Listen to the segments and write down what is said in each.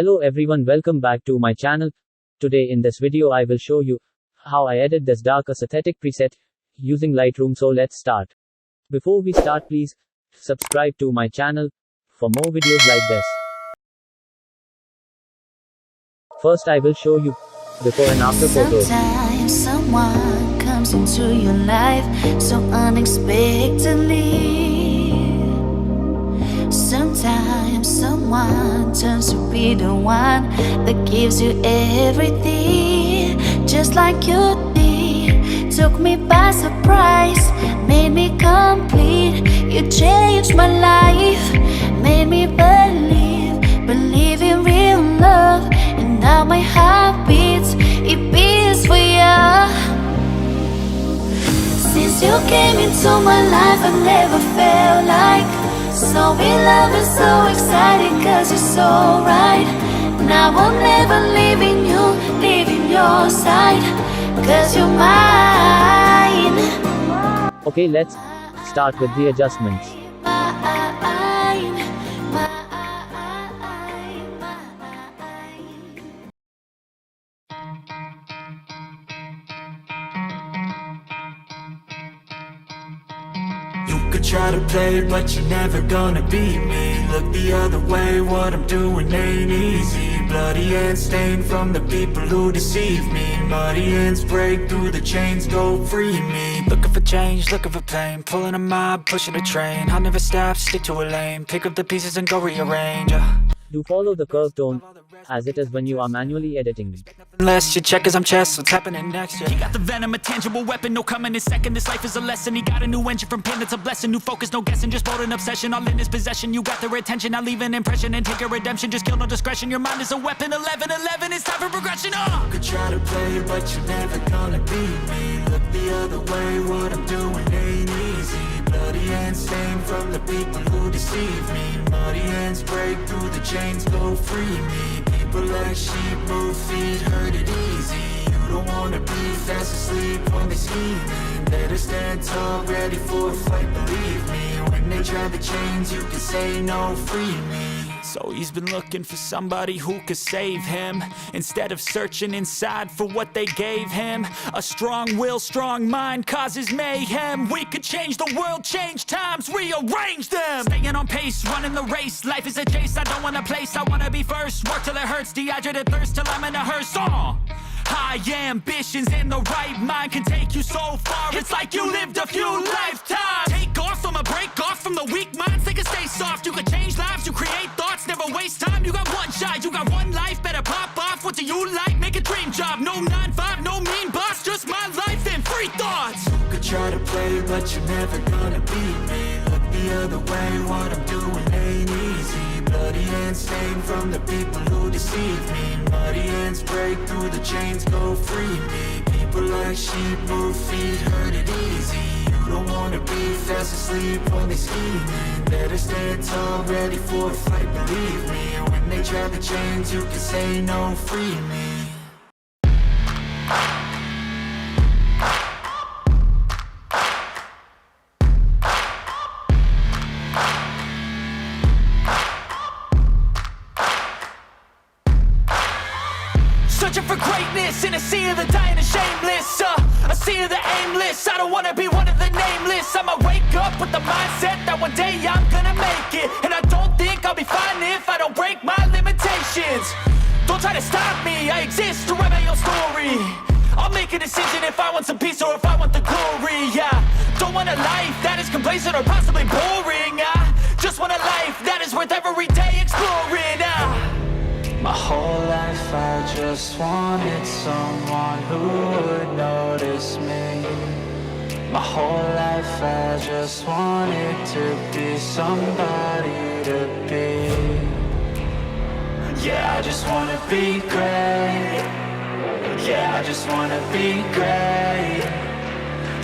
Hello everyone, welcome back to my channel. Today in this video I will show you how I edit this dark aesthetic preset using Lightroom. So let's start. Before we start, please subscribe to my channel for more videos like this. First I will show you before and after photos. Sometimes someone comes into your life so unexpectedly. Sometimes someone turns to be the one that gives you everything, just like you did. Took me by surprise, made me complete. You changed my life, made me believe in real love. And now my heart beats, it beats for you. Since you came into my life, I never felt like so in love and so excited, cause you're so right. Now I'll never leaving your side, cause you're mine. Okay, let's start with the adjustments. You could try to play, but you're never gonna beat me. Look the other way, what I'm doing ain't easy. Bloody hands stained from the people who deceive me. Muddy hands break through the chains, go free me. Looking for change, looking for pain. Pulling a mob, pushing a train. I'll never stop, stick to a lane. Pick up the pieces and go rearrange. Do follow the curve tone as it is when you are manually editing. Unless you check as I'm chess, what's happening next? He got the venom, a tangible weapon, no coming in second. This life is a lesson. He got a new engine from pain, it's a blessing. New focus, no guessing, just bold and obsession. All in his possession, you got their attention. I leave an impression and take a redemption. Just kill no discretion, your mind is a weapon. 11-11, it's time for progression. You could try to play, but you're never gonna beat me. Look the other way, what I'm doing ain't easy. Bloody hands stained from the people who deceive me. Muddy hands break through the chains, go free me. People like sheep move feet, hurt it easy. You don't wanna be fast asleep when they scheming. Better stand tall, ready for a fight, believe me. When they try the chains, you can say no, free me. So he's been looking for somebody who could save him, instead of searching inside for what they gave him. A strong will, strong mind causes mayhem. We could change the world, change times, rearrange them. Staying on pace, running the race. Life is a chase, I don't want a place, I wanna be first. Work till it hurts, dehydrated thirst till I'm in a hearse. High ambitions in the right mind can take you so far. It's like you lived a few lifetimes. Take off from a break off from the weak minds. They can stay soft. You can change lives. You create thoughts. Never waste time. You got one shot. You got one life. Better pop off. What do you like? Make a dream job. No 9-5. No mean boss. Just my life and free thoughts. You could try to play, but you're never gonna beat me. Look the other way. What I'm doing ain't easy. Bloody hands stained from the people who deceive me. Muddy hands break through the chains, go free me. People like sheep move feet, hurt it easy. You don't wanna be fast asleep when they scheming. Better stand tall, ready for a fight, believe me. When they try the chains, you can say no, free me. Searching for greatness in a sea of the dying and shameless, a sea of the aimless. I don't wanna be one of the nameless. I'ma wake up with the mindset that one day I'm gonna make it. And I don't think I'll be fine if I don't break my limitations. Don't try to stop me, I exist to write my own story. I'll make a decision if I want some peace or if I want the glory. Yeah, don't want a life that is complacent or possibly boring. I just want a life that is worth every day exploring. My whole life I just wanted someone who would notice me. My whole life I just wanted to be somebody to be. Yeah, I just wanna be great. Yeah, I just wanna be great.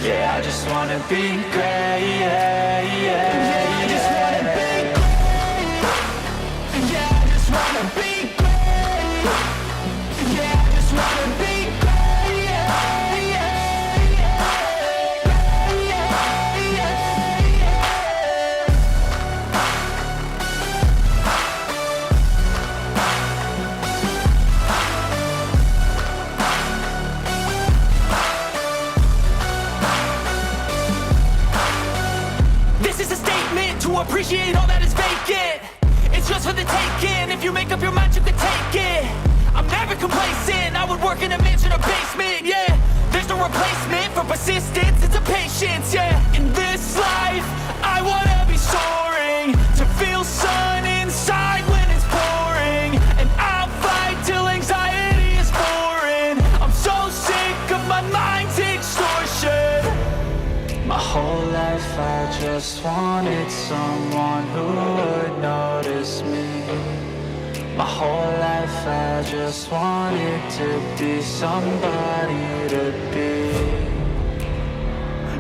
Yeah, I just wanna be great. Yeah, yeah, I just wanna be great. Yeah, I just wanna be great. Yeah, I just wanna be great. Yeah, yeah, yeah, yeah, yeah. appreciate all that is vacant. It's just for the taking. If you make up your mind, you can take it. I'm never complacent. I would work in a mansion or basement, yeah. There's no replacement for persistence, it's a patience, yeah. In this life, I wanna be soaring, to feel sun inside when it's pouring. And I'll fight till anxiety is foreign. I'm so sick of my mind's extortion. My whole life I just wanted someone who would notice me. My whole life I just wanted to be somebody to be.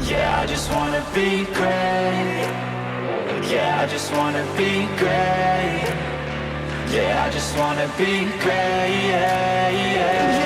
Yeah, I just wanna be great. Yeah, I just wanna be great. Yeah, I just wanna be great. Yeah, yeah.